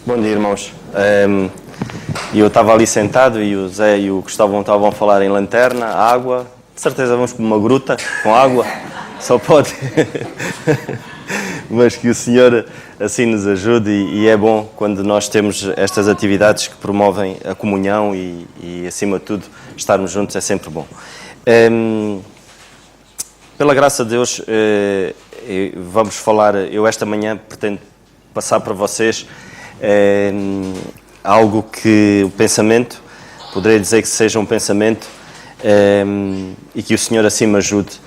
Bom dia, irmãos. Eu estava ali sentado e o Zé e o Cristóvão estavam a falar em lanterna, água. De certeza vamos para uma gruta com água. Só pode. Mas que o Senhor assim nos ajude e é bom quando nós temos estas atividades que promovem a comunhão e acima de tudo, estarmos juntos é sempre bom. Pela graça de Deus, vamos falar, eu esta manhã pretendo passar para vocês algo que o pensamento, poderei dizer que seja um pensamento e que o Senhor assim me ajude.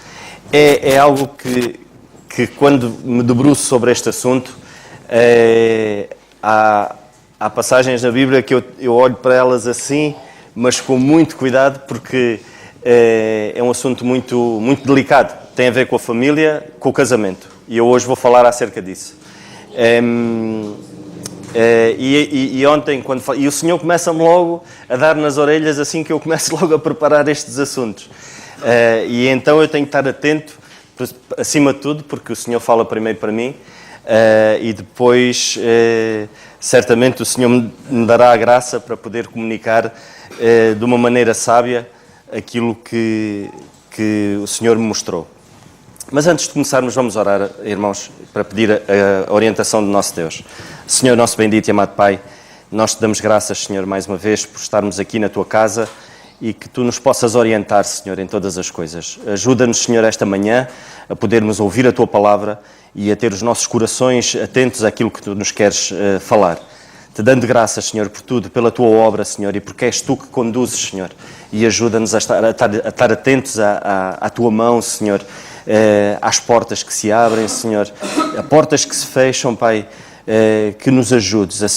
É algo que quando me debruço sobre este assunto, há passagens na Bíblia que eu olho para elas assim, mas com muito cuidado, porque é um assunto muito, muito delicado. Tem a ver com a família, com o casamento. E eu hoje vou falar acerca disso. E ontem, e o Senhor começa-me logo a dar nas orelhas assim que eu começo logo a preparar estes assuntos. E então eu tenho que estar atento, acima de tudo, porque o Senhor fala primeiro para mim, e depois, certamente, o Senhor me dará a graça para poder comunicar de uma maneira sábia aquilo que o Senhor me mostrou. Mas antes de começarmos, vamos orar, irmãos, para pedir a orientação do nosso Deus. Senhor, nosso bendito e amado Pai, nós te damos graças, Senhor, mais uma vez, por estarmos aqui na Tua casa e que Tu nos possas orientar, Senhor, em todas as coisas. Ajuda-nos, Senhor, esta manhã a podermos ouvir a Tua palavra e a ter os nossos corações atentos àquilo que Tu nos queres falar. Te dando graças, Senhor, por tudo, pela Tua obra, Senhor, e porque és Tu que conduzes, Senhor, e ajuda-nos a estar atentos à Tua mão, Senhor, às portas que se abrem, Senhor, a portas que se fecham, Pai, que nos ajudes a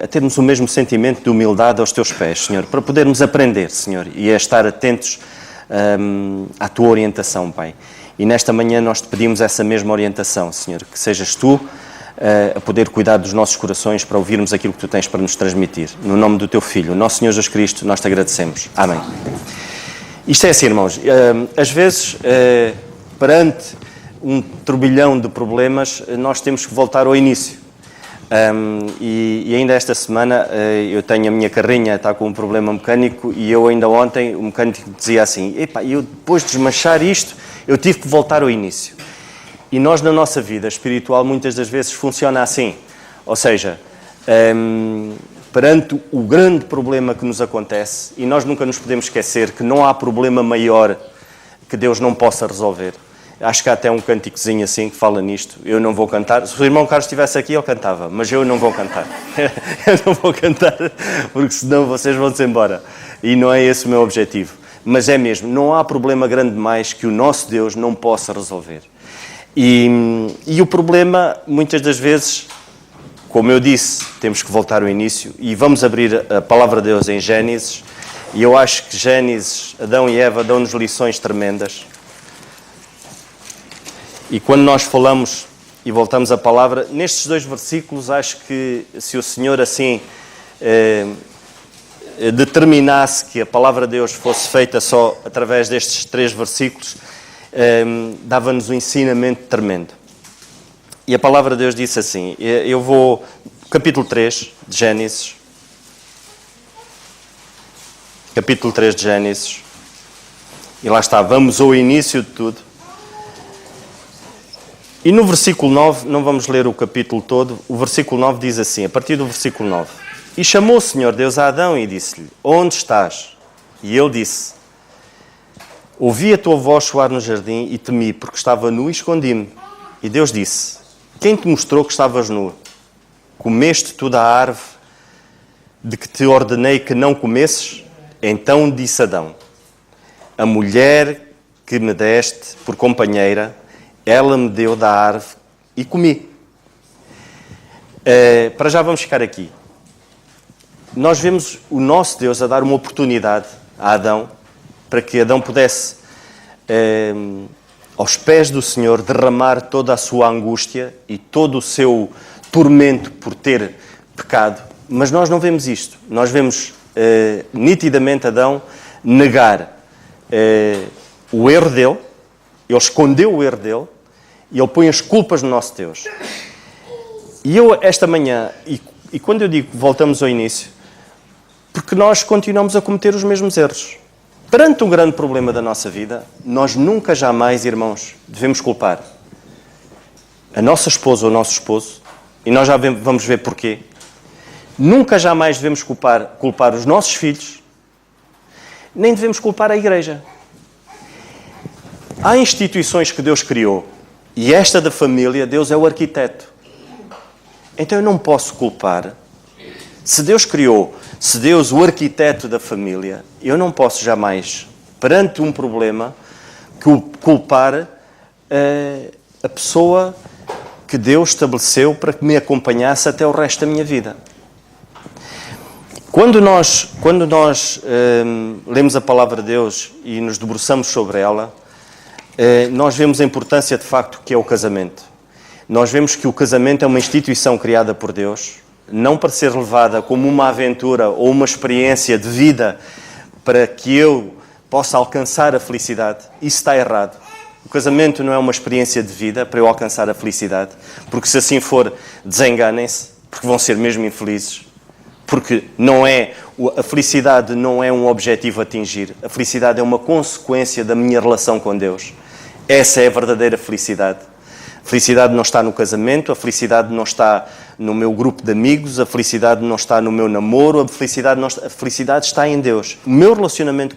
termos o mesmo sentimento de humildade aos Teus pés, Senhor, para podermos aprender, Senhor, e a estar atentos à Tua orientação, Pai. E nesta manhã nós Te pedimos essa mesma orientação, Senhor, que sejas Tu a poder cuidar dos nossos corações para ouvirmos aquilo que Tu tens para nos transmitir. No nome do Teu Filho, nosso Senhor Jesus Cristo, nós Te agradecemos. Amém. Isto é assim, irmãos, às vezes, perante um turbilhão de problemas, nós temos que voltar ao início. E ainda esta semana eu tenho a minha carrinha, está com um problema mecânico, e eu ainda ontem, o mecânico dizia assim, epá, eu depois de desmanchar isto, eu tive que voltar ao início. E nós na nossa vida espiritual muitas das vezes funciona assim, ou seja, perante o grande problema que nos acontece, e nós nunca nos podemos esquecer que não há problema maior que Deus não possa resolver. Acho que há até um cânticozinho assim que fala nisto. Eu não vou cantar. Se o irmão Carlos estivesse aqui, ele cantava. Mas eu não vou cantar. Eu não vou cantar, porque senão vocês vão-se embora. E não é esse o meu objetivo. Mas é mesmo, não há problema grande demais que o nosso Deus não possa resolver. E o problema, muitas das vezes, como eu disse, temos que voltar ao início. E vamos abrir a palavra de Deus em Gênesis. E eu acho que Gênesis, Adão e Eva, dão-nos lições tremendas. E quando nós falamos e voltamos à palavra, nestes dois versículos, acho que se o Senhor assim determinasse que a palavra de Deus fosse feita só através destes 3 versículos, dava-nos um ensinamento tremendo. E a palavra de Deus disse assim, eu vou, capítulo 3 de Gênesis, capítulo 3 de Gênesis, e lá está, vamos ao início de tudo. E no versículo 9, não vamos ler o capítulo todo, o versículo 9 diz assim, a partir do versículo 9. E chamou o Senhor Deus a Adão e disse-lhe, onde estás? E ele disse, ouvi a tua voz soar no jardim e temi, porque estava nu e escondi-me. E Deus disse, quem te mostrou que estavas nu? Comeste tu da árvore de que te ordenei que não comesses? Então disse Adão, a mulher que me deste por companheira, ela me deu da árvore e comi. Para já vamos ficar aqui. Nós vemos o nosso Deus a dar uma oportunidade a Adão para que Adão pudesse, aos pés do Senhor, derramar toda a sua angústia e todo o seu tormento por ter pecado. Mas nós não vemos isto. Nós vemos nitidamente Adão negar o erro dele. Ele escondeu o erro dele e ele põe as culpas no nosso Deus. E eu, esta manhã, e E quando eu digo voltamos ao início, porque nós continuamos a cometer os mesmos erros. Perante um grande problema da nossa vida, nós nunca jamais, irmãos, devemos culpar a nossa esposa ou o nosso esposo, e nós já vamos ver porquê. Nunca jamais devemos culpar os nossos filhos, nem devemos culpar a igreja. Há instituições que Deus criou, e esta da família, Deus é o arquiteto. Então eu não posso culpar. Se Deus criou, se Deus o arquiteto da família, eu não posso jamais, perante um problema, culpar a pessoa que Deus estabeleceu para que me acompanhasse até o resto da minha vida. Quando nós lemos a palavra de Deus e nos debruçamos sobre ela, nós vemos a importância de facto que é o casamento. Nós vemos que o casamento é uma instituição criada por Deus, não para ser levada como uma aventura ou uma experiência de vida para que eu possa alcançar a felicidade. Isso está errado. O casamento não é uma experiência de vida para eu alcançar a felicidade, porque se assim for, desenganem-se, porque vão ser mesmo infelizes. Porque a felicidade não é um objetivo a atingir, a felicidade é uma consequência da minha relação com Deus. Essa é a verdadeira felicidade. A felicidade não está no casamento, a felicidade não está no meu grupo de amigos, a felicidade não está no meu namoro, a felicidade está em Deus. O meu relacionamento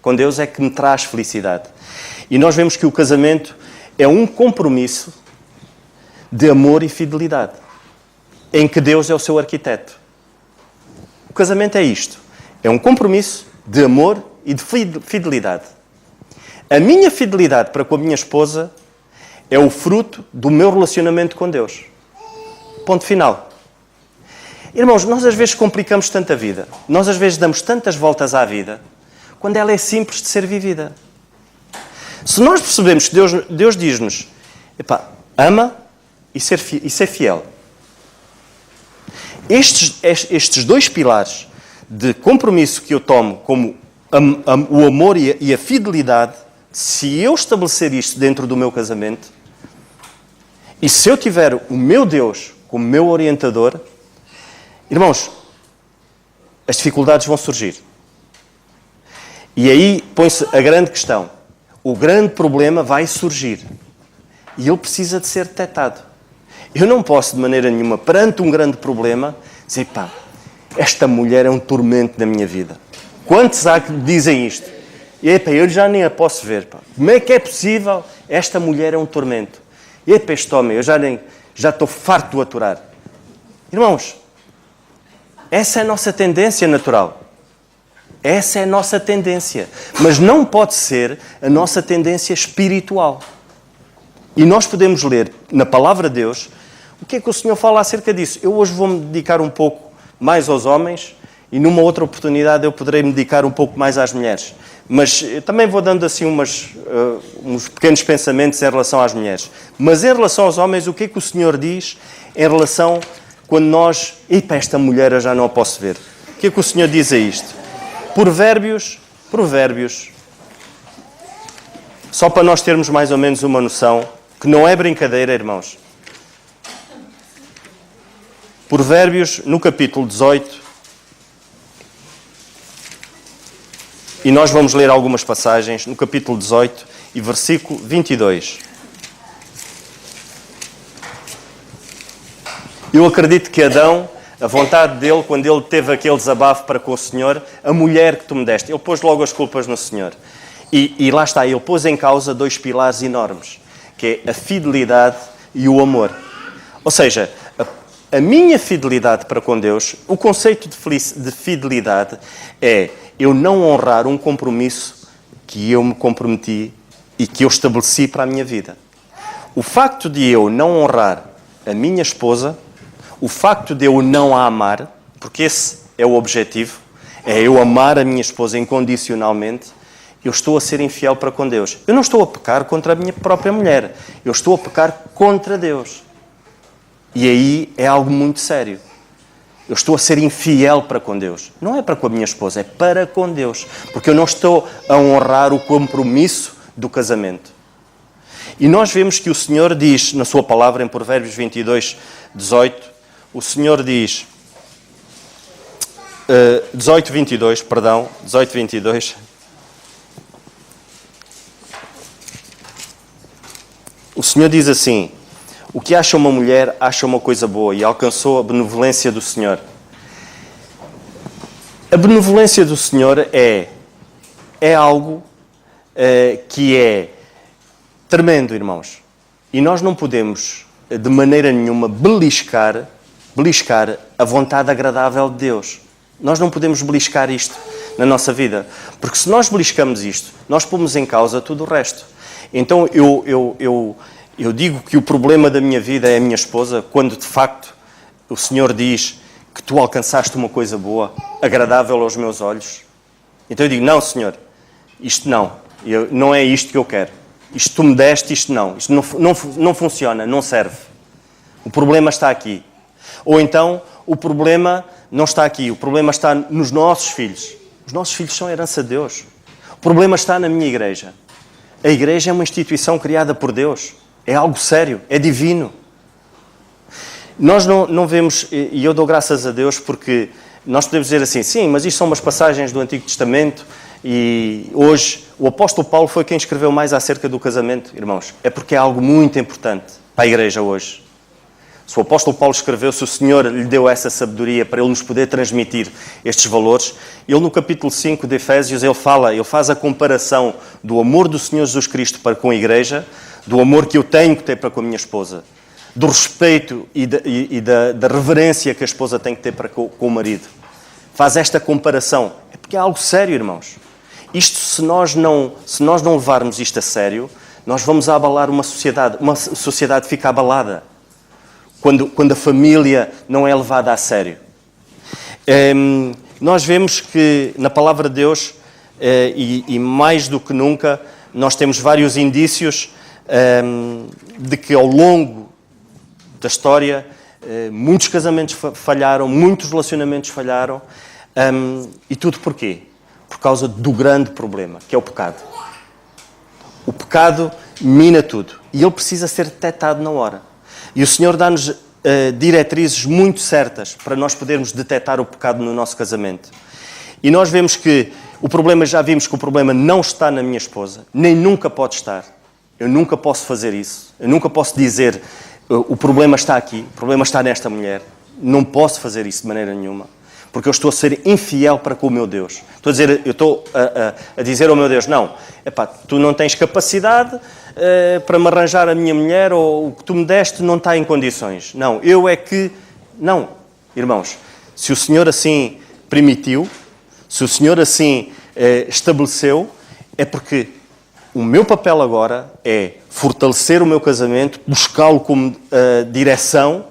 com Deus é que me traz felicidade. E nós vemos que o casamento é um compromisso de amor e fidelidade, em que Deus é o seu arquiteto. O casamento é isto, é um compromisso de amor e de fidelidade. A minha fidelidade para com a minha esposa é o fruto do meu relacionamento com Deus. Ponto final. Irmãos, nós às vezes complicamos tanto a vida, nós às vezes damos tantas voltas à vida, quando ela é simples de ser vivida. Se nós percebemos que Deus diz-nos, ama e ser fiel. Estes dois pilares de compromisso que eu tomo, como o amor e a fidelidade, se eu estabelecer isto dentro do meu casamento, e se eu tiver o meu Deus como meu orientador, irmãos, as dificuldades vão surgir. E aí põe-se a grande questão. O grande problema vai surgir. E ele precisa de ser detectado. Eu não posso, de maneira nenhuma, perante um grande problema, dizer, esta mulher é um tormento na minha vida. Quantos há que dizem isto? Eu já nem a posso ver. Como é que é possível? Esta mulher é um tormento. Este homem, eu já estou farto de o aturar. Irmãos, essa é a nossa tendência natural. Essa é a nossa tendência. Mas não pode ser a nossa tendência espiritual. E nós podemos ler na Palavra de Deus o que é que o Senhor fala acerca disso. Eu hoje vou-me dedicar um pouco mais aos homens e numa outra oportunidade eu poderei me dedicar um pouco mais às mulheres. Mas eu também vou dando assim uns pequenos pensamentos em relação às mulheres. Mas em relação aos homens, o que é que o Senhor diz em relação quando nós... esta mulher eu já não a posso ver. O que é que o Senhor diz a isto? Provérbios, só para nós termos mais ou menos uma noção, que não é brincadeira, irmãos. Provérbios, no capítulo 18, e nós vamos ler algumas passagens, no capítulo 18 e versículo 22. Eu acredito que Adão, a vontade dele, quando ele teve aquele desabafo para com o Senhor, a mulher que tu me deste, ele pôs logo as culpas no Senhor. E lá está, ele pôs em causa dois pilares enormes, que é a fidelidade e o amor. Ou seja, a minha fidelidade para com Deus, o conceito de fidelidade é eu não honrar um compromisso que eu me comprometi e que eu estabeleci para a minha vida. O facto de eu não honrar a minha esposa, o facto de eu não a amar, porque esse é o objetivo, é eu amar a minha esposa incondicionalmente, eu estou a ser infiel para com Deus. Eu não estou a pecar contra a minha própria mulher, eu estou a pecar contra Deus. E aí é algo muito sério. Eu estou a ser infiel para com Deus. Não é para com a minha esposa, é para com Deus. Porque eu não estou a honrar o compromisso do casamento. E nós vemos que o Senhor diz, na sua palavra, em Provérbios 22, 18, o Senhor diz, 18:22, perdão, 18:22. O Senhor diz assim: o que acha uma mulher, acha uma coisa boa e alcançou a benevolência do Senhor. A benevolência do Senhor é algo que é tremendo, irmãos. E nós não podemos, de maneira nenhuma, beliscar a vontade agradável de Deus. Nós não podemos beliscar isto na nossa vida. Porque se nós beliscamos isto, nós pomos em causa tudo o resto. Então eu digo que o problema da minha vida é a minha esposa, quando de facto o Senhor diz que tu alcançaste uma coisa boa, agradável aos meus olhos. Então eu digo: não, Senhor, isto não. Não é isto que eu quero. Isto tu me deste, isto não. Isto não funciona, não serve. O problema está aqui. Ou então, o problema não está aqui. O problema está nos nossos filhos. Os nossos filhos são a herança de Deus. O problema está na minha igreja. A igreja é uma instituição criada por Deus. É algo sério, é divino. Nós não vemos, e eu dou graças a Deus porque nós podemos dizer assim: sim, mas isto são umas passagens do Antigo Testamento e hoje o apóstolo Paulo foi quem escreveu mais acerca do casamento, irmãos. É porque é algo muito importante para a igreja hoje. Se o apóstolo Paulo escreveu, se o Senhor lhe deu essa sabedoria para ele nos poder transmitir estes valores, ele no capítulo 5 de Efésios, ele faz a comparação do amor do Senhor Jesus Cristo para com a igreja, do amor que eu tenho que ter para com a minha esposa, do respeito e da reverência que a esposa tem que ter para com o marido. Faz esta comparação. É porque é algo sério, irmãos. Isto, se nós não levarmos isto a sério, nós vamos abalar uma sociedade fica abalada. Quando a família não é levada a sério. Nós vemos que na palavra de Deus, e mais do que nunca, nós temos vários indícios de que ao longo da história muitos casamentos falharam, muitos relacionamentos falharam. E tudo porquê? Por causa do grande problema, que é o pecado. O pecado mina tudo. E ele precisa ser detectado na hora. E o Senhor dá-nos diretrizes muito certas para nós podermos detectar o pecado no nosso casamento. E nós vemos que já vimos que o problema não está na minha esposa, nem nunca pode estar. Eu nunca posso fazer isso. Eu nunca posso dizer: o problema está aqui, o problema está nesta mulher. Não posso fazer isso de maneira nenhuma. Porque eu estou a ser infiel para com o meu Deus. Eu estou a dizer ao meu Deus: não, tu não tens capacidade para me arranjar a minha mulher, ou o que tu me deste não está em condições. Não, Não, irmãos, se o Senhor assim permitiu, se o Senhor assim estabeleceu, é porque o meu papel agora é fortalecer o meu casamento, buscá-lo como direção,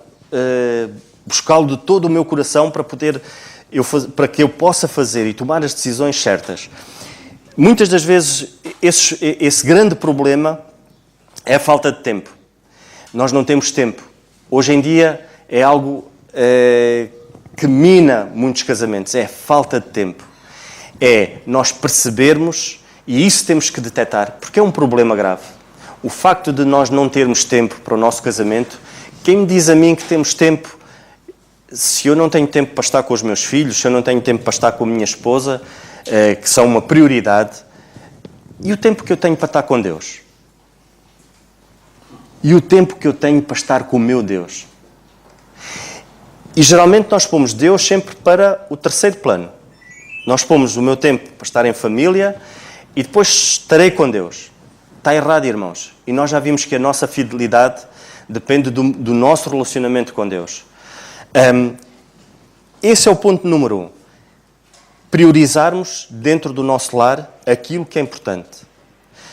buscá-lo de todo o meu coração para que eu possa fazer e tomar as decisões certas. Muitas das vezes esse grande problema é a falta de tempo. Nós não temos tempo. Hoje em dia é algo que mina muitos casamentos, é a falta de tempo. É nós percebermos, e isso temos que detectar, porque é um problema grave. O facto de nós não termos tempo para o nosso casamento, quem me diz a mim que temos tempo, se eu não tenho tempo para estar com os meus filhos, se eu não tenho tempo para estar com a minha esposa, que são uma prioridade, e o tempo que eu tenho para estar com Deus? E o tempo que eu tenho para estar com o meu Deus? E geralmente nós pomos Deus sempre para o terceiro plano. Nós pomos o meu tempo para estar em família e depois estarei com Deus. Está errado, irmãos. E nós já vimos que a nossa fidelidade depende do nosso relacionamento com Deus. Esse é o ponto número 1. Priorizarmos dentro do nosso lar aquilo que é importante.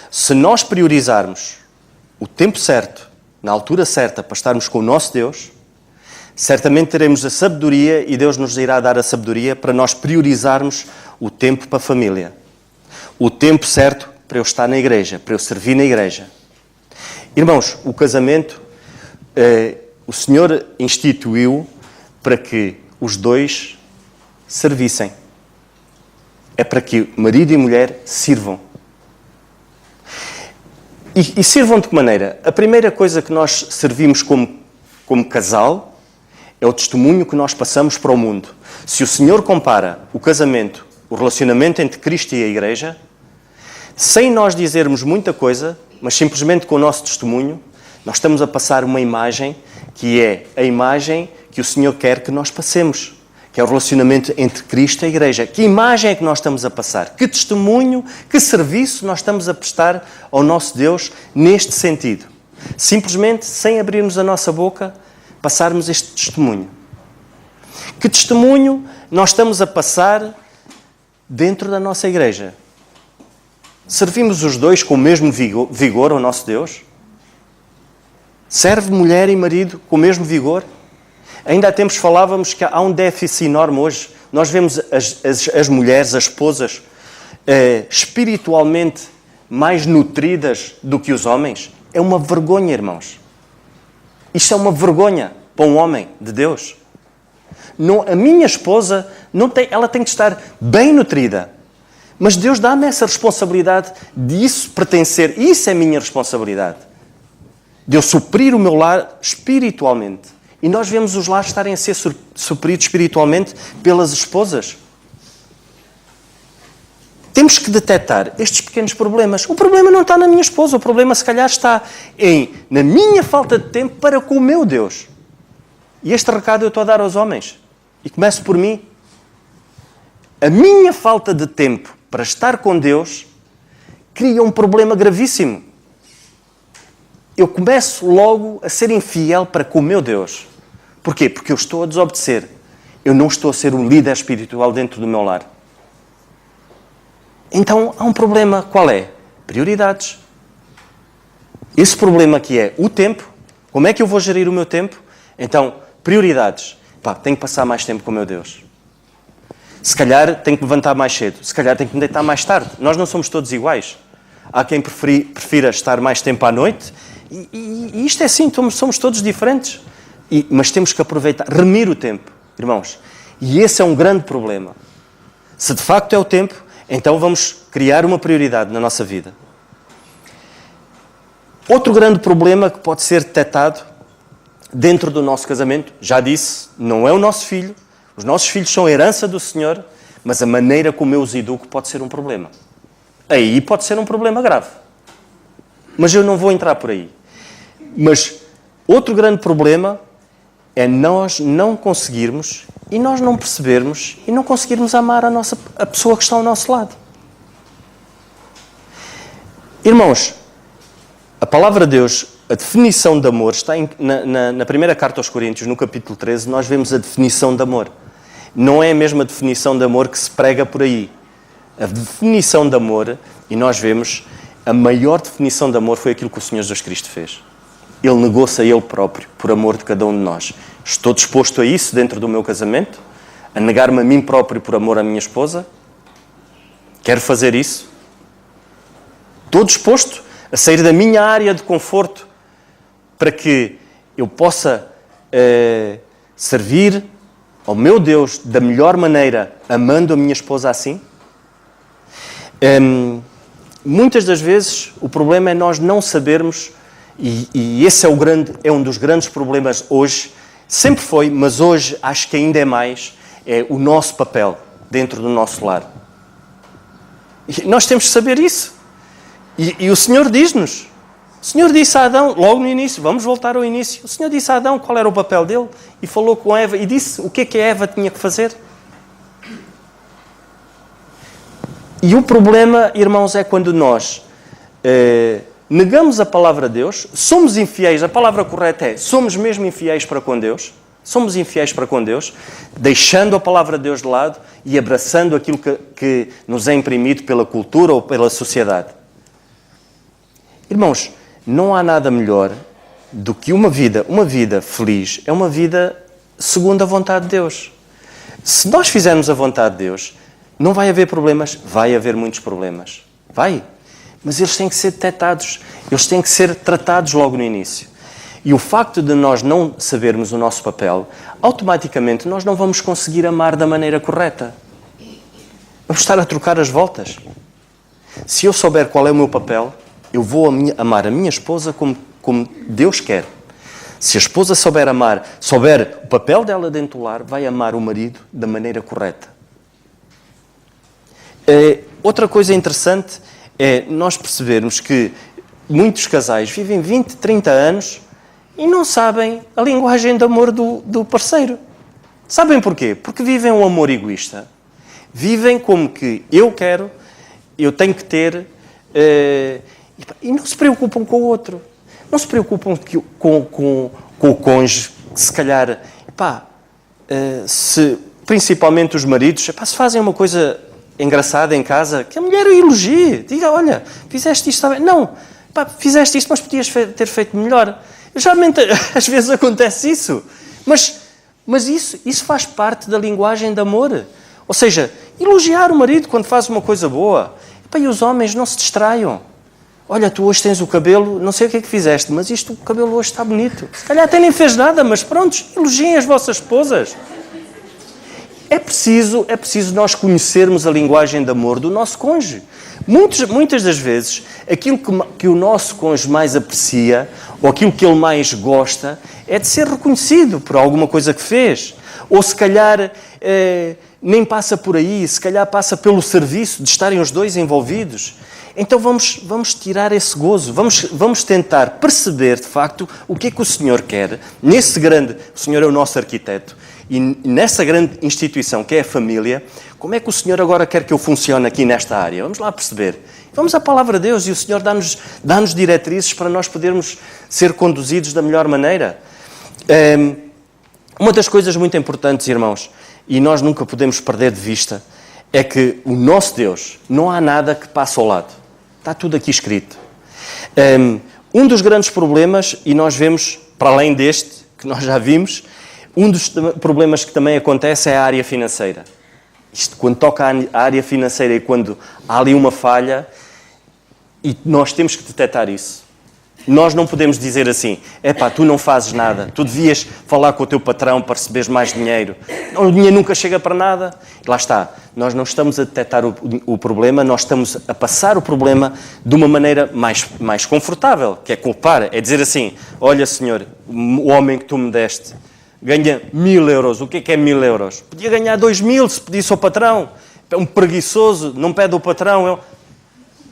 Se nós priorizarmos o tempo certo, na altura certa, para estarmos com o nosso Deus, certamente teremos a sabedoria e Deus nos irá dar a sabedoria para nós priorizarmos o tempo para a família. O tempo certo para eu estar na igreja, para eu servir na igreja. Irmãos, o casamento, o Senhor instituiu para que os dois servissem. É para que marido e mulher sirvam. E sirvam de que maneira? A primeira coisa que nós servimos como casal é o testemunho que nós passamos para o mundo. Se o Senhor compara o casamento, o relacionamento entre Cristo e a Igreja, sem nós dizermos muita coisa, mas simplesmente com o nosso testemunho, nós estamos a passar uma imagem que é a imagem que o Senhor quer que nós passemos, que é o relacionamento entre Cristo e a Igreja. Que imagem é que nós estamos a passar? Que testemunho, que serviço nós estamos a prestar ao nosso Deus neste sentido? Simplesmente, sem abrirmos a nossa boca, passarmos este testemunho. Que testemunho nós estamos a passar dentro da nossa Igreja? Servimos os dois com o mesmo vigor ao nosso Deus? Serve mulher e marido com o mesmo vigor? Ainda há tempos falávamos que há um déficit enorme hoje. Nós vemos as mulheres, as esposas, espiritualmente mais nutridas do que os homens. É uma vergonha, irmãos. Isto é uma vergonha para um homem de Deus. Não, a minha esposa, ela tem que estar bem nutrida. Mas Deus dá-me essa responsabilidade de isso pertencer. Isso é minha responsabilidade. De eu suprir o meu lar espiritualmente. E nós vemos os lares estarem a ser supridos espiritualmente pelas esposas. Temos que detectar estes pequenos problemas. O problema não está na minha esposa. O problema, se calhar, está na minha falta de tempo para com o meu Deus. E este recado eu estou a dar aos homens. E começo por mim. A minha falta de tempo para estar com Deus cria um problema gravíssimo. Eu começo logo a ser infiel para com o meu Deus. Porquê? Porque eu estou a desobedecer. Eu não estou a ser um líder espiritual dentro do meu lar. Então, há um problema. Qual é? Prioridades. Esse problema aqui é o tempo. Como é que eu vou gerir o meu tempo? Então, prioridades. Tenho que passar mais tempo com o meu Deus. Se calhar tenho que me levantar mais cedo. Se calhar tenho que me deitar mais tarde. Nós não somos todos iguais. Há quem prefira estar mais tempo à noite. E isto é assim, somos todos diferentes. Mas temos que aproveitar, remir o tempo, irmãos. E esse é um grande problema. Se de facto é o tempo, então vamos criar uma prioridade na nossa vida. Outro grande problema que pode ser detectado dentro do nosso casamento, já disse, não é o nosso filho. Os nossos filhos são a herança do Senhor, mas a maneira como eu os educo pode ser um problema. Aí pode ser um problema grave. Mas eu não vou entrar por aí. Mas outro grande problema é nós não conseguirmos e nós não percebermos e não conseguirmos amar a pessoa que está ao nosso lado. Irmãos, a palavra de Deus, a definição de amor, está na primeira carta aos Coríntios, no capítulo 13, nós vemos a definição de amor. Não é a mesma definição de amor que se prega por aí. A definição de amor, e nós vemos, a maior definição de amor foi aquilo que o Senhor Jesus Cristo fez. Ele negou-se a Ele próprio, por amor de cada um de nós. Estou disposto a isso dentro do meu casamento? A negar-me a mim próprio por amor à minha esposa? Quero fazer isso? Estou disposto a sair da minha área de conforto para que eu possa servir ao meu Deus da melhor maneira, amando a minha esposa assim? Muitas das vezes o problema é nós não sabermos, e esse é um dos grandes problemas hoje, sempre foi, mas hoje acho que ainda é mais, é o nosso papel dentro do nosso lar. E nós temos que saber isso. E o Senhor diz-nos, o Senhor disse a Adão, logo no início, vamos voltar ao início, o Senhor disse a Adão qual era o papel dele, e falou com Eva, e disse o que é que a Eva tinha que fazer. E o problema, irmãos, é quando nós negamos a palavra de Deus, somos infiéis, a palavra correta é, somos mesmo infiéis para com Deus, somos infiéis para com Deus, deixando a palavra de Deus de lado e abraçando aquilo que nos é imprimido pela cultura ou pela sociedade. Irmãos, não há nada melhor do que uma vida feliz, é uma vida segundo a vontade de Deus. Se nós fizermos a vontade de Deus, não vai haver problemas? Vai haver muitos problemas. Vai. Mas eles têm que ser detectados. Eles têm que ser tratados logo no início. E o facto de nós não sabermos o nosso papel, automaticamente nós não vamos conseguir amar da maneira correta. Vamos estar a trocar as voltas. Se eu souber qual é o meu papel, eu vou amar a minha esposa como Deus quer. Se a esposa souber amar, souber o papel dela dentro do lar, vai amar o marido da maneira correta. Outra coisa interessante é nós percebermos que muitos casais vivem 20, 30 anos e não sabem a linguagem de amor do parceiro. Sabem porquê? Porque vivem um amor egoísta. Vivem como que eu quero, eu tenho que ter, e não se preocupam com o outro. Não se preocupam com o cônjuge, que se calhar, principalmente os maridos, se fazem uma coisa engraçada em casa, que a mulher o elogie, diga, olha, fizeste isto, está bem. Não, fizeste isto, mas podias ter feito melhor. Geralmente, às vezes acontece isso, mas isso faz parte da linguagem de amor. Ou seja, elogiar o marido quando faz uma coisa boa. E os homens não se distraiam. Olha, tu hoje tens o cabelo, não sei o que é que fizeste, mas o cabelo hoje está bonito. Se calhar até nem fez nada, mas pronto, elogiem as vossas esposas. É preciso nós conhecermos a linguagem de amor do nosso cônjuge. Muitas das vezes, aquilo que o nosso cônjuge mais aprecia, ou aquilo que ele mais gosta, é de ser reconhecido por alguma coisa que fez. Ou se calhar nem passa por aí, se calhar passa pelo serviço de estarem os dois envolvidos. Então vamos tirar esse gozo, vamos tentar perceber de facto o que é que o Senhor quer. O Senhor é o nosso arquiteto, e nessa grande instituição que é a família, como é que o Senhor agora quer que eu funcione aqui nesta área? Vamos lá perceber. Vamos à palavra de Deus e o Senhor dá-nos diretrizes para nós podermos ser conduzidos da melhor maneira. Uma das coisas muito importantes, irmãos, e nós nunca podemos perder de vista, é que o nosso Deus, não há nada que passe ao lado. Está tudo aqui escrito. Um dos grandes problemas, e nós vemos, para além deste, que nós já vimos, um dos problemas que também acontece é a área financeira. Isto, quando toca à área financeira e quando há ali uma falha, e nós temos que detectar isso. Nós não podemos dizer assim, tu não fazes nada, tu devias falar com o teu patrão para receberes mais dinheiro. O dinheiro nunca chega para nada. E lá está, nós não estamos a detectar o problema, nós estamos a passar o problema de uma maneira mais confortável, que é culpar, é dizer assim, olha Senhor, o homem que tu me deste ganha 1000 euros, o que é 1000 euros? Podia ganhar 2000 se pedisse ao patrão, é um preguiçoso, não pede ao patrão.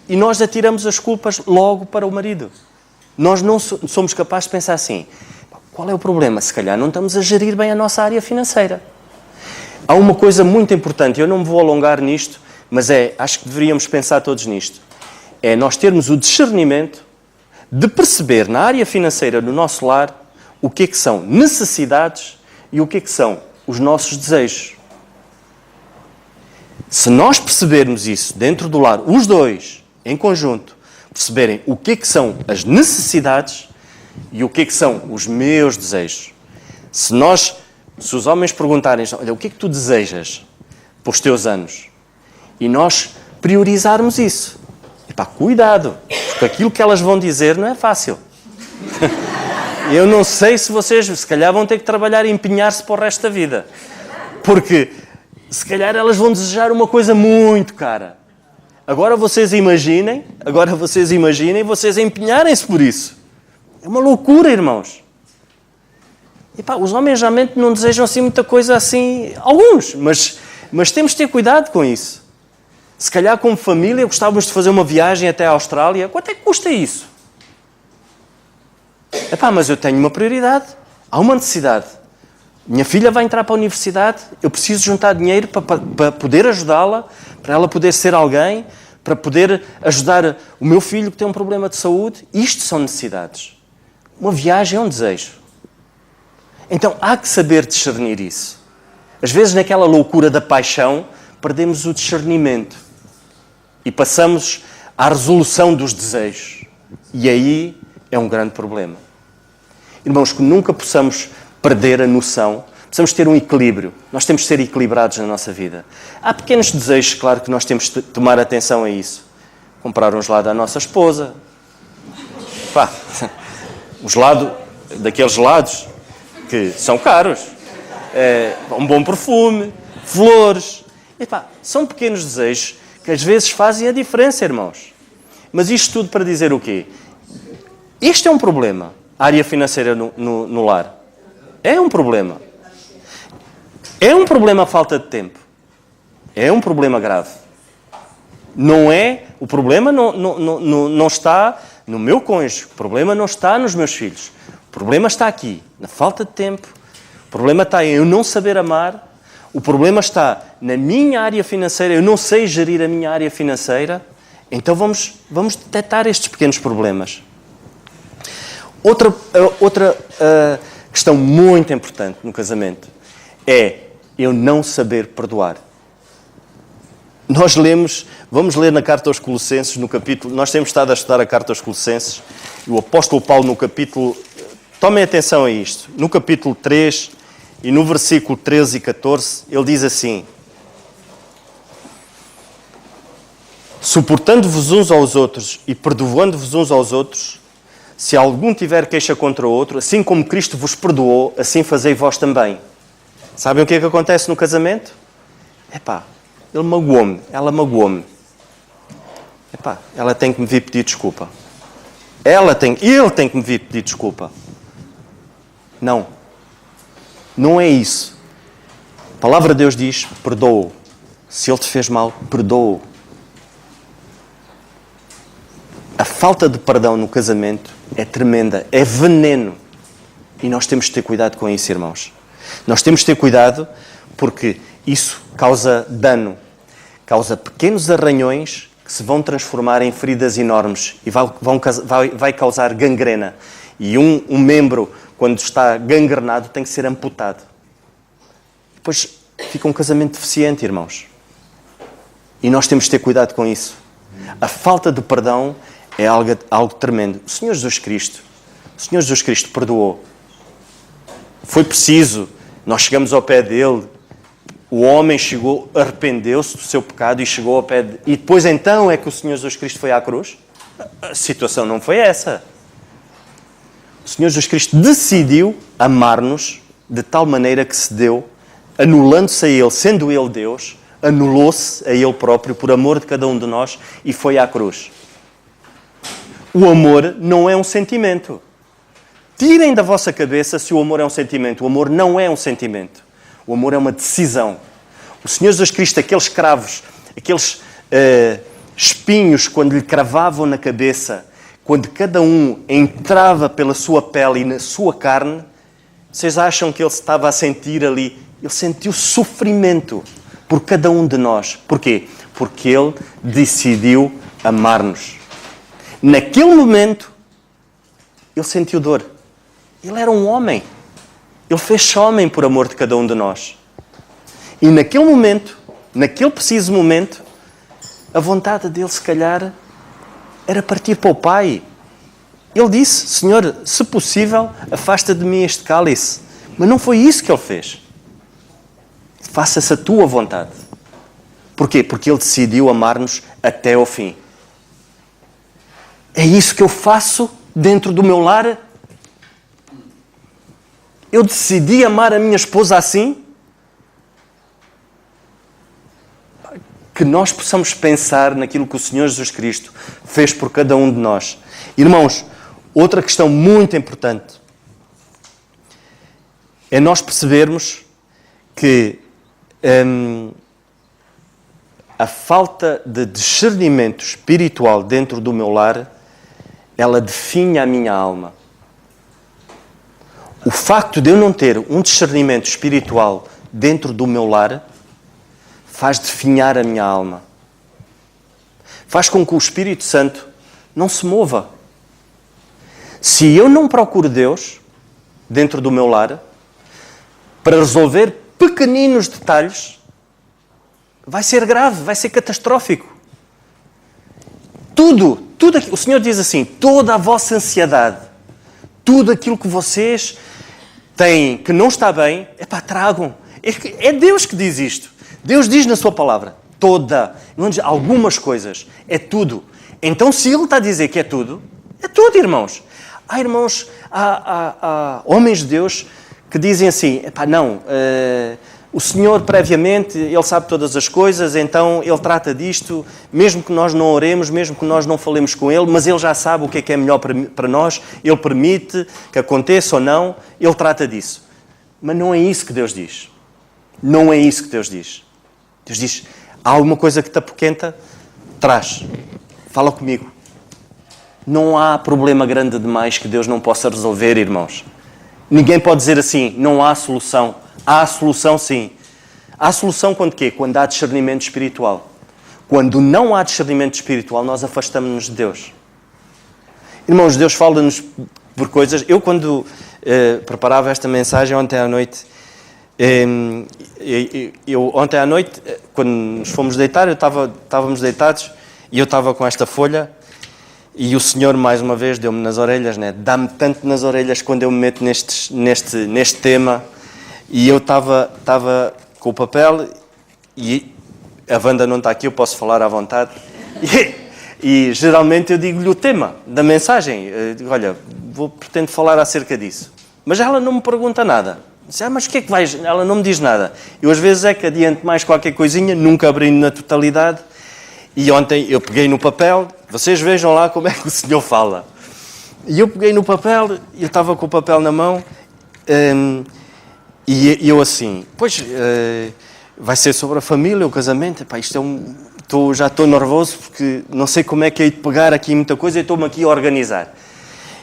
E nós atiramos as culpas logo para o marido. Nós não somos capazes de pensar assim, qual é o problema? Se calhar não estamos a gerir bem a nossa área financeira. Há uma coisa muito importante, eu não me vou alongar nisto, mas acho que deveríamos pensar todos nisto. É nós termos o discernimento de perceber na área financeira do nosso lar o que é que são necessidades e o que é que são os nossos desejos. Se nós percebermos isso dentro do lar, os dois, em conjunto, perceberem o que é que são as necessidades e o que é que são os meus desejos. Se os homens perguntarem, olha, o que é que tu desejas para os teus anos? E nós priorizarmos isso. Cuidado, porque aquilo que elas vão dizer não é fácil. Eu não sei se vocês, se calhar, vão ter que trabalhar e empenhar-se para o resto da vida. Porque, se calhar, elas vão desejar uma coisa muito cara. Agora vocês imaginem vocês empenharem-se por isso. É uma loucura, irmãos. Os homens geralmente não desejam assim muita coisa assim, alguns, mas temos de ter cuidado com isso. Se calhar como família gostávamos de fazer uma viagem até a Austrália. Quanto é que custa isso? Mas eu tenho uma prioridade. Há uma necessidade. Minha filha vai entrar para a universidade, eu preciso juntar dinheiro para poder ajudá-la, para ela poder ser alguém, para poder ajudar o meu filho que tem um problema de saúde. Isto são necessidades. Uma viagem é um desejo. Então há que saber discernir isso. Às vezes, naquela loucura da paixão, perdemos o discernimento e passamos à resolução dos desejos. E aí é um grande problema. Irmãos, que nunca possamos perder a noção, precisamos ter um equilíbrio. Nós temos de ser equilibrados na nossa vida. Há pequenos desejos, claro, que nós temos de tomar atenção a isso. Comprar um gelado à nossa esposa. Um gelado, daqueles gelados que são caros. Um bom perfume, flores. São pequenos desejos que às vezes fazem a diferença, irmãos. Mas isto tudo para dizer o quê? Este é um problema. área financeira no lar? É um problema. É um problema a falta de tempo. É um problema grave. Não é, o problema não está no meu cônjuge, o problema não está nos meus filhos. O problema está aqui, na falta de tempo. O problema está em eu não saber amar. O problema está na minha área financeira, eu não sei gerir a minha área financeira. Então vamos detectar estes pequenos problemas. Outra questão muito importante no casamento é eu não saber perdoar. Vamos ler na carta aos Colossenses, no capítulo, nós temos estado a estudar a carta aos Colossenses, e o apóstolo Paulo no capítulo, tomem atenção a isto, no capítulo 3 e no versículo 13 e 14, ele diz assim: suportando-vos uns aos outros e perdoando-vos uns aos outros, se algum tiver queixa contra o outro, assim como Cristo vos perdoou, assim fazei vós também. Sabem o que é que acontece no casamento? Ele magoou-me, ela magoou-me. Ela tem que me vir pedir desculpa. Ele tem que me vir pedir desculpa. Não é isso. A palavra de Deus diz, perdoa-o. Se ele te fez mal, perdoa-o. A falta de perdão no casamento é tremenda, é veneno. E nós temos de ter cuidado com isso, irmãos. Nós temos de ter cuidado porque isso causa dano, causa pequenos arranhões que se vão transformar em feridas enormes e vai causar gangrena. E um membro, quando está gangrenado, tem que ser amputado. Depois fica um casamento deficiente, irmãos. E nós temos de ter cuidado com isso. A falta de perdão é algo tremendo. O Senhor Jesus Cristo perdoou. Foi preciso. Nós chegamos ao pé dele. O homem chegou, arrependeu-se do seu pecado e chegou ao pé e depois então é que o Senhor Jesus Cristo foi à cruz? A situação não foi essa. O Senhor Jesus Cristo decidiu amar-nos de tal maneira que se deu, anulando-se a Ele, sendo Ele Deus, anulou-se a Ele próprio por amor de cada um de nós e foi à cruz. O amor não é um sentimento. Tirem da vossa cabeça se o amor é um sentimento. O amor não é um sentimento. O amor é uma decisão. O Senhor Jesus Cristo, aqueles cravos, aqueles espinhos, quando lhe cravavam na cabeça, quando cada um entrava pela sua pele e na sua carne, vocês acham que ele estava a sentir ali? Ele sentiu sofrimento por cada um de nós. Porquê? Porque ele decidiu amar-nos. Naquele momento, ele sentiu dor. Ele era um homem. Ele fez-se homem por amor de cada um de nós. E naquele momento, naquele preciso momento, a vontade dele, se calhar, era partir para o Pai. Ele disse, Senhor, se possível, afasta de mim este cálice. Mas não foi isso que ele fez. Faça-se a tua vontade. Porquê? Porque ele decidiu amar-nos até ao fim. É isso que eu faço dentro do meu lar? Eu decidi amar a minha esposa assim? Que nós possamos pensar naquilo que o Senhor Jesus Cristo fez por cada um de nós. Irmãos, outra questão muito importante é nós percebermos que a falta de discernimento espiritual dentro do meu lar, ela definha a minha alma. O facto de eu não ter um discernimento espiritual dentro do meu lar faz definhar a minha alma. Faz com que o Espírito Santo não se mova. Se eu não procuro Deus dentro do meu lar para resolver pequeninos detalhes, vai ser grave, vai ser catastrófico. Tudo, o Senhor diz assim, toda a vossa ansiedade, tudo aquilo que vocês têm que não está bem, tragam. É Deus que diz isto. Deus diz na sua palavra, não diz algumas coisas, é tudo. Então, se Ele está a dizer que é tudo, irmãos. Há irmãos, há homens de Deus que dizem assim, O Senhor, previamente, Ele sabe todas as coisas, então Ele trata disto, mesmo que nós não oremos, mesmo que nós não falemos com Ele, mas Ele já sabe o que é melhor para nós, Ele permite que aconteça ou não, Ele trata disso. Mas não é isso que Deus diz. Não é isso que Deus diz. Deus diz, há alguma coisa que te apoquenta? Traz. Fala comigo. Não há problema grande demais que Deus não possa resolver, irmãos. Ninguém pode dizer assim, não há solução. Há solução, sim. Há solução quando quê? Quando há discernimento espiritual. Quando não há discernimento espiritual, nós afastamos-nos de Deus. Irmãos, Deus fala-nos por coisas... Eu, quando preparava esta mensagem ontem à noite, ontem à noite, quando nos fomos deitar, estávamos deitados e eu estava com esta folha e o Senhor, mais uma vez, deu-me nas orelhas, né? Dá-me tanto nas orelhas quando eu me meto neste tema. E eu estava com o papel e a Wanda não está aqui, eu posso falar à vontade. E geralmente eu digo-lhe o tema da mensagem. Eu digo, olha, pretendo falar acerca disso. Mas ela não me pergunta nada. Diz, mas o que é que vais... Ela não me diz nada. Eu às vezes é que adianto mais qualquer coisinha, nunca abrindo na totalidade. E ontem eu peguei no papel, vocês vejam lá como é que o Senhor fala. E eu peguei no papel, eu estava com o papel na mão... E eu assim, pois, vai ser sobre a família, o casamento, epá, isto é já estou nervoso porque não sei como é que hei de pegar aqui muita coisa e estou-me aqui a organizar.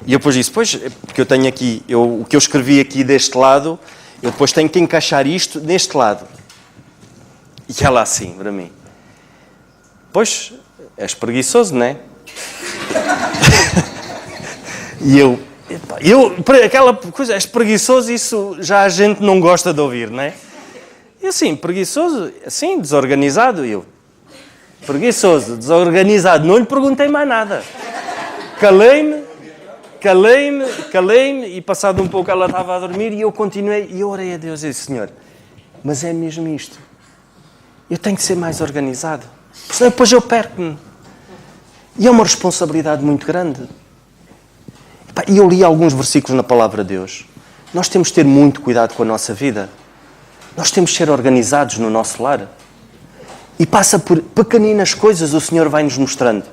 E eu depois disse, pois, porque eu tenho aqui, o que eu escrevi aqui deste lado, eu depois tenho que encaixar isto neste lado. E ela assim, para mim, pois, és preguiçoso, não é? E aquela coisa, és preguiçoso, isso já a gente não gosta de ouvir, não é? E assim, preguiçoso, assim, desorganizado, preguiçoso, desorganizado, não lhe perguntei mais nada. Calei-me, e passado um pouco ela estava a dormir e eu continuei, e eu orei a Deus e disse, Senhor, mas é mesmo isto, eu tenho que ser mais organizado, porque senão depois eu perco-me. E é uma responsabilidade muito grande. E eu li alguns versículos na Palavra de Deus. Nós temos de ter muito cuidado com a nossa vida. Nós temos de ser organizados no nosso lar. E passa por pequeninas coisas, o Senhor vai-nos mostrando.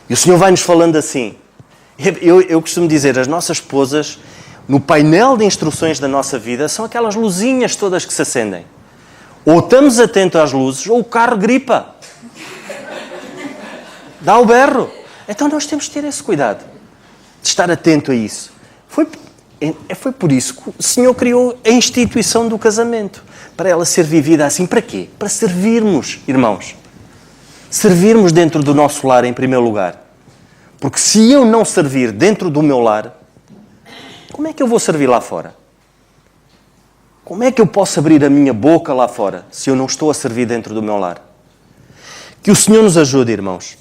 E o Senhor vai-nos falando assim. Eu costumo dizer, as nossas esposas, no painel de instruções da nossa vida, são aquelas luzinhas todas que se acendem. Ou estamos atentos às luzes, ou o carro gripa. Dá o berro. Então nós temos de ter esse cuidado. De estar atento a isso. Foi por isso que o Senhor criou a instituição do casamento. Para ela ser vivida assim. Para quê? Para servirmos, irmãos. Servirmos dentro do nosso lar em primeiro lugar. Porque se eu não servir dentro do meu lar, como é que eu vou servir lá fora? Como é que eu posso abrir a minha boca lá fora se eu não estou a servir dentro do meu lar? Que o Senhor nos ajude, irmãos.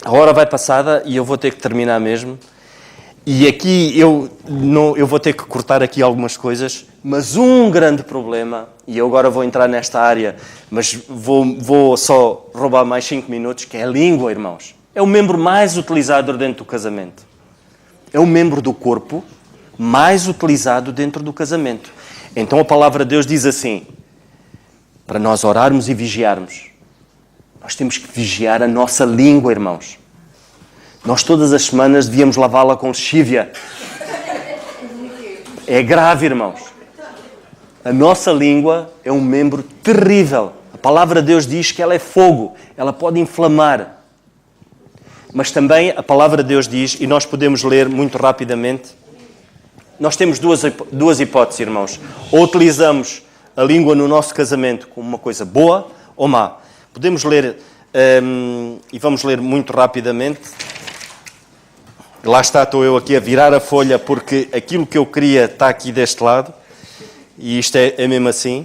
A hora vai passada e eu vou ter que terminar mesmo. E aqui eu vou ter que cortar aqui algumas coisas, mas um grande problema, e eu agora vou entrar nesta área, mas vou só roubar mais 5 minutos, que é a língua, irmãos. É o membro mais utilizado dentro do casamento. É o membro do corpo mais utilizado dentro do casamento. Então a palavra de Deus diz assim, para nós orarmos e vigiarmos, nós temos que vigiar a nossa língua, irmãos. Nós todas as semanas devíamos lavá-la com lexívia. É grave, irmãos. A nossa língua é um membro terrível. A palavra de Deus diz que ela é fogo. Ela pode inflamar. Mas também a palavra de Deus diz, e nós podemos ler muito rapidamente, nós temos duas hipóteses, irmãos. Ou utilizamos a língua no nosso casamento como uma coisa boa ou má. Podemos ler, e vamos ler muito rapidamente. Lá estou eu aqui a virar a folha porque aquilo que eu queria está aqui deste lado. E isto é mesmo assim.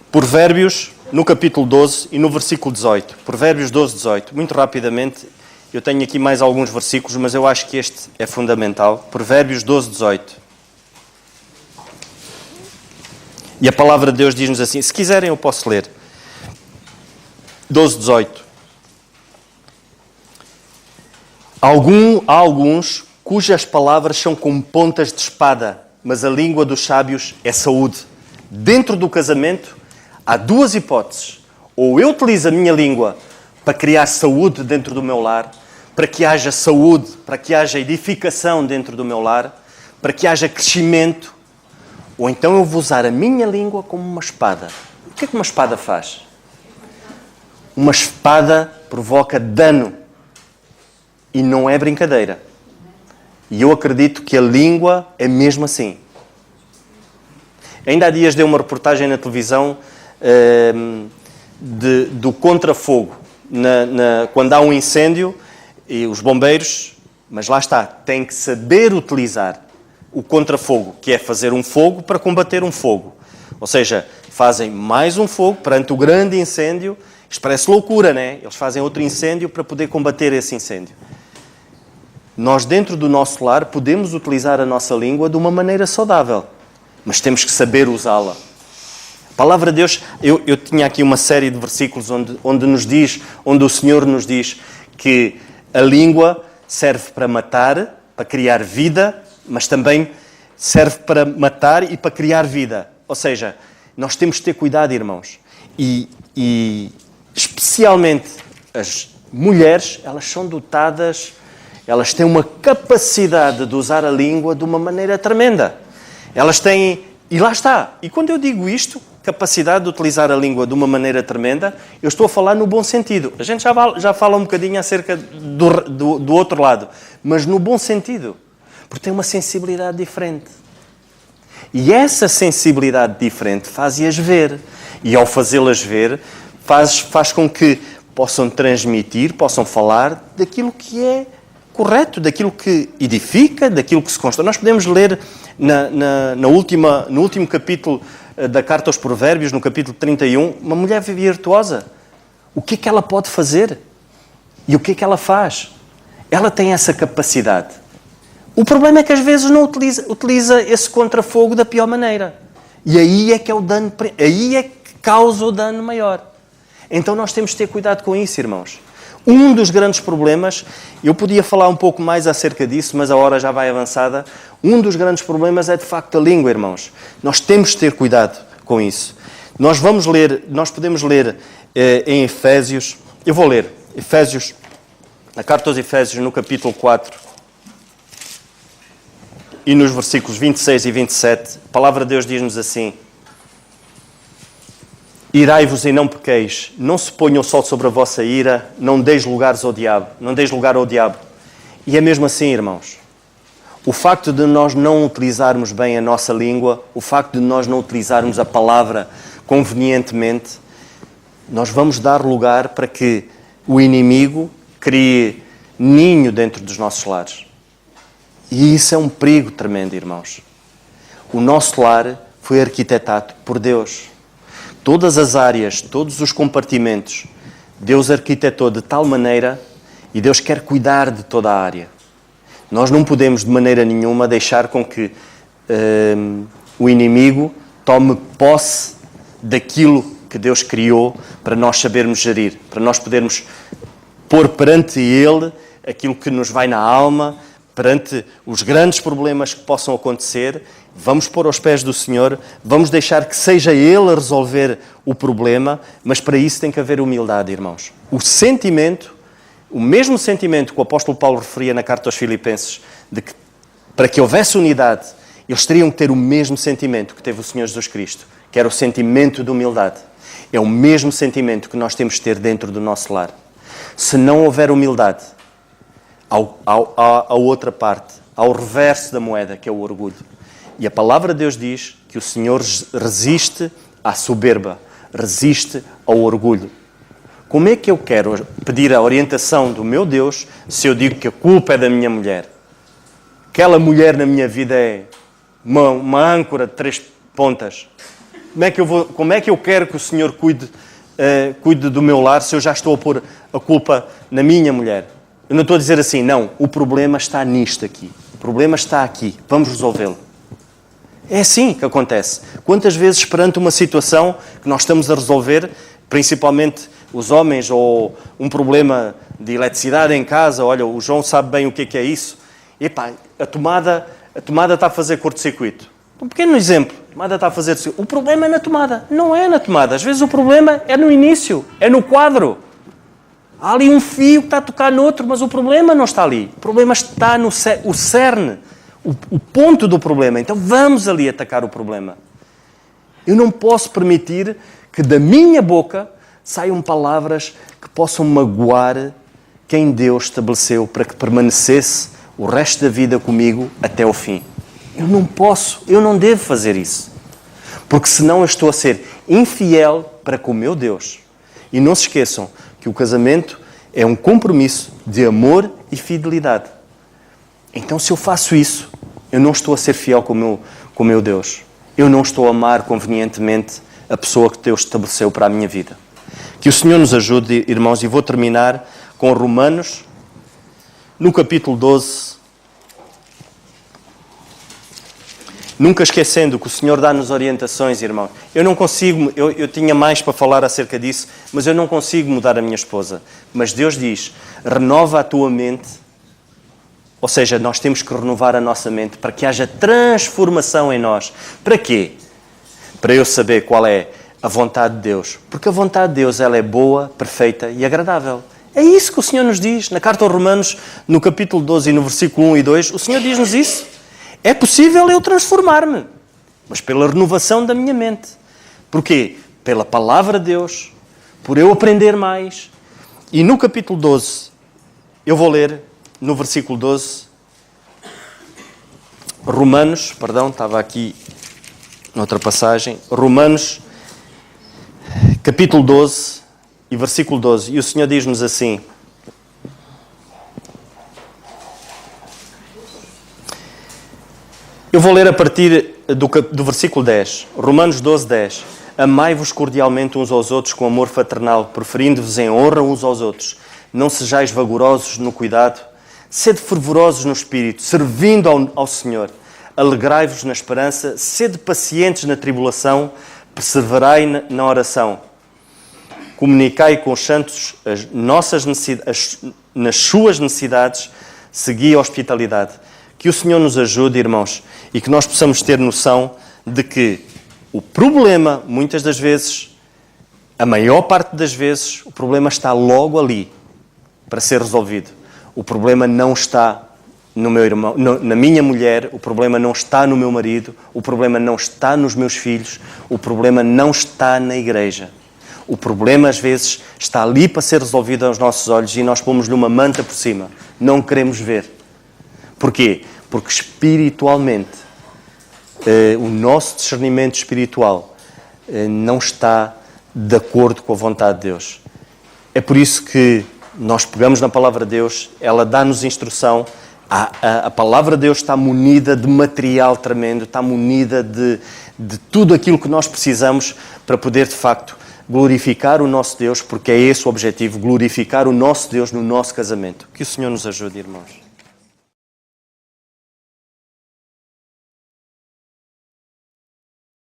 Provérbios, no capítulo 12 e no versículo 18. Provérbios 12, 18. Muito rapidamente. Eu tenho aqui mais alguns versículos, mas eu acho que este é fundamental. Provérbios 12, 18. E a palavra de Deus diz-nos assim. Se quiserem eu posso ler. 12, 18. Há alguns cujas palavras são como pontas de espada mas a língua dos sábios é saúde. Dentro do casamento, há duas hipóteses. Ou eu utilizo a minha língua para criar saúde dentro do meu lar, para que haja saúde, para que haja edificação dentro do meu lar, para que haja crescimento, ou então eu vou usar a minha língua como uma espada. O que é que uma espada faz? Uma espada provoca dano. E não é brincadeira. E eu acredito que a língua é mesmo assim. Ainda há dias dei uma reportagem na televisão do contrafogo. Quando há um incêndio, e os bombeiros, mas lá está, têm que saber utilizar o contrafogo, que é fazer um fogo para combater um fogo. Ou seja, fazem mais um fogo perante o grande incêndio. Isto parece loucura, não é? Eles fazem outro incêndio para poder combater esse incêndio. Nós, dentro do nosso lar, podemos utilizar a nossa língua de uma maneira saudável, mas temos que saber usá-la. A palavra de Deus, eu tinha aqui uma série de versículos onde o Senhor nos diz que a língua serve para matar, para criar vida, mas também serve para matar e para criar vida. Ou seja, nós temos de ter cuidado, irmãos. E especialmente as mulheres, elas são dotadas, elas têm uma capacidade de usar a língua de uma maneira tremenda. Elas têm, e lá está. E quando eu digo isto, capacidade de utilizar a língua de uma maneira tremenda, eu estou a falar no bom sentido. A gente já fala um bocadinho acerca do outro lado, mas no bom sentido. Porque tem uma sensibilidade diferente. E essa sensibilidade diferente faz-as ver. E ao fazê-las ver, faz com que possam transmitir, possam falar daquilo que é correto, daquilo que edifica, daquilo que se constrói. Nós podemos ler no último capítulo da Carta aos Provérbios, no capítulo 31, uma mulher virtuosa. O que é que ela pode fazer? E o que é que ela faz? Ela tem essa capacidade. O problema é que às vezes não utiliza esse contrafogo da pior maneira. E aí é que é o dano, aí é que causa o dano maior. Então nós temos de ter cuidado com isso, irmãos. Um dos grandes problemas, eu podia falar um pouco mais acerca disso, mas a hora já vai avançada. Um dos grandes problemas é de facto a língua, irmãos. Nós temos de ter cuidado com isso. Nós podemos ler em Efésios, eu vou ler, Efésios, a carta aos Efésios no capítulo 4 e nos versículos 26 e 27, a palavra de Deus diz-nos assim: irai-vos e não pequeis, não se ponha o sol sobre a vossa ira, não deis lugar ao diabo. E é mesmo assim, irmãos. O facto de nós não utilizarmos bem a nossa língua, o facto de nós não utilizarmos a palavra convenientemente, nós vamos dar lugar para que o inimigo crie ninho dentro dos nossos lares. E isso é um perigo tremendo, irmãos. O nosso lar foi arquitetado por Deus. Todas as áreas, todos os compartimentos, Deus arquitetou de tal maneira e Deus quer cuidar de toda a área. Nós não podemos de maneira nenhuma deixar com que o inimigo tome posse daquilo que Deus criou para nós sabermos gerir, para nós podermos pôr perante Ele aquilo que nos vai na alma, perante os grandes problemas que possam acontecer. Vamos pôr aos pés do Senhor, vamos deixar que seja Ele a resolver o problema, mas para isso tem que haver humildade, irmãos. O mesmo sentimento que o apóstolo Paulo referia na carta aos Filipenses, de que para que houvesse unidade, eles teriam que ter o mesmo sentimento que teve o Senhor Jesus Cristo, que era o sentimento de humildade. É o mesmo sentimento que nós temos de ter dentro do nosso lar. Se não houver humildade, há outra parte, ao reverso da moeda, que é o orgulho. E a palavra de Deus diz que o Senhor resiste à soberba, resiste ao orgulho. Como é que eu quero pedir a orientação do meu Deus se eu digo que a culpa é da minha mulher? Aquela mulher na minha vida é uma âncora de 3 pontas. Como é que eu quero que o Senhor cuide do meu lar se eu já estou a pôr a culpa na minha mulher? Eu não estou a dizer assim, não, o problema está nisto aqui. O problema está aqui, vamos resolvê-lo. É assim que acontece. Quantas vezes perante uma situação que nós estamos a resolver, principalmente os homens, ou um problema de eletricidade em casa, olha, o João sabe bem o que é isso. Epá, a tomada a tomada está a fazer curto-circuito. Um pequeno exemplo. A tomada está a fazer... O problema é na tomada. Não é na tomada. Às vezes o problema é no início. É no quadro. Há ali um fio que está a tocar no outro, mas o problema não está ali. O problema está no o cerne. O ponto do problema. Então vamos ali atacar o problema. Eu não posso permitir que da minha boca saiam palavras que possam magoar quem Deus estabeleceu para que permanecesse o resto da vida comigo até ao fim. Eu não posso, eu não devo fazer isso. Porque senão eu estou a ser infiel para com o meu Deus. E não se esqueçam que o casamento é um compromisso de amor e fidelidade. Então se eu faço isso, eu não estou a ser fiel com o meu Deus. Eu não estou a amar convenientemente a pessoa que Deus estabeleceu para a minha vida. Que o Senhor nos ajude, irmãos, e vou terminar com Romanos, no capítulo 12. Nunca esquecendo que o Senhor dá-nos orientações, irmão. Eu não consigo, eu tinha mais para falar acerca disso, mas eu não consigo mudar a minha esposa. Mas Deus diz, renova a tua mente. Ou seja, nós temos que renovar a nossa mente para que haja transformação em nós. Para quê? Para eu saber qual é a vontade de Deus. Porque a vontade de Deus ela é boa, perfeita e agradável. É isso que o Senhor nos diz. Na carta aos Romanos, no capítulo 12 e no versículo 1 e 2, o Senhor diz-nos isso. É possível eu transformar-me, mas pela renovação da minha mente. Porquê? Pela palavra de Deus, por eu aprender mais. E no capítulo 12, eu vou ler no versículo 12, Romanos, perdão, estava aqui noutra passagem, Romanos, capítulo 12 e versículo 12, e o Senhor diz-nos assim: eu vou ler a partir do versículo 10, Romanos 12, 10. Amai-vos cordialmente uns aos outros com amor fraternal, preferindo-vos em honra uns aos outros. Não sejais vagarosos no cuidado, sede fervorosos no espírito, servindo ao Senhor. Alegrai-vos na esperança, sede pacientes na tribulação, perseverai na oração. Comunicai com os santos as nossas necessidades, nas suas necessidades, segui a hospitalidade. Que o Senhor nos ajude, irmãos, e que nós possamos ter noção de que o problema, muitas das vezes, a maior parte das vezes, o problema está logo ali para ser resolvido. O problema não está no meu irmão, na minha mulher, o problema não está no meu marido, o problema não está nos meus filhos, o problema não está na igreja. O problema, às vezes, está ali para ser resolvido aos nossos olhos e nós pomos-lhe uma manta por cima. Não queremos ver. Porquê? Porque espiritualmente, o nosso discernimento espiritual não está de acordo com a vontade de Deus. É por isso que nós pegamos na palavra de Deus, ela dá-nos instrução, a palavra de Deus está munida de material tremendo, está munida de tudo aquilo que nós precisamos para poder, de facto, glorificar o nosso Deus, porque é esse o objetivo, glorificar o nosso Deus no nosso casamento. Que o Senhor nos ajude, irmãos.